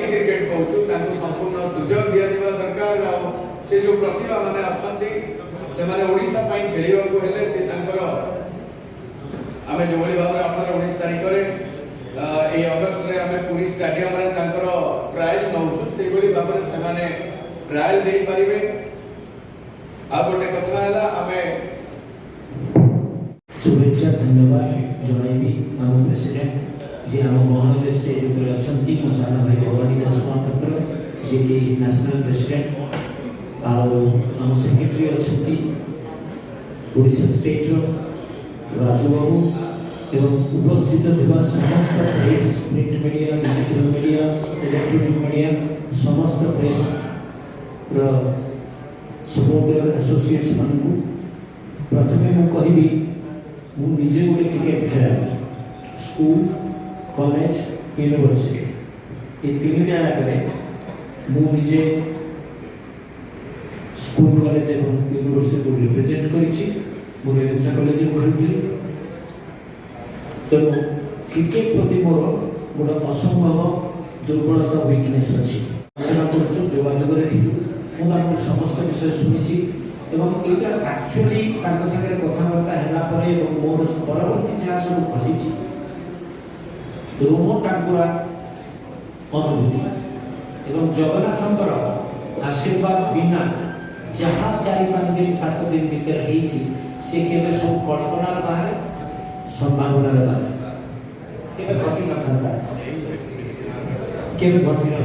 Cricket कहूँ संपूर्ण सुजोग दि जावा दरकार से जो प्रतिभा माने अच्छी से माने ओडिशा पई खेलिबा को हेले से तांकर आमे जो भली भाबरे 18-19 तारिख रे ए अगस्त रे आमे पूरी स्टेडियम रे तांकर ट्रायल नउछु से भली भाबरे से माने ट्रायल दे परिबे। आ गोटे कथा हला आमे शुभेच्छा धन्यवाद जनैबी आम प्रेसिडेंट जे आम गहन स्टेज ऊपर अछंती मो साना भाई भवानी दास महापात्र जे कि नेशनल प्रेसिडेंट आम सेक्रेटरी अछंती ओडिशा स्टेट राजू बाबू एवं उपस्थित थिबा समस्त press print media digital media electronic media समस्त प्रेस सपोर्टर एसोसिएट्स मानकू प्रथमे मु कहबी मु निजे गोटे क्रिकेट खेलाड़ी स्कूल कॉलेज यूनिवर्सिटी ये तीन जगह मु निजे स्कूल कॉलेज एवं यूनिवर्सिटी को रिप्रेजेंट करिछि मु रेवेन्सा कॉलेज में खेलुଥିଲି तेणु क्रिकेट प्रति मोर गोटे असंभव दुर्बलता वीकनेस अच्छी आलोचना कर जोगाजोग मुझे समस्त विषय शुणी एवं यहाँ एक्चुअली संगे कथबार्ता है मोर परवर्ती जहाँ सब घटी रोम टांकुरा अनुभूति एवं जगन्नाथंकर आशीर्वाद बिना जहाँ 4-5 दिन 7 दिन भीतर से केवे सब कल्पना बाहर संभावना बाहर केवे घटी न केवे घटी न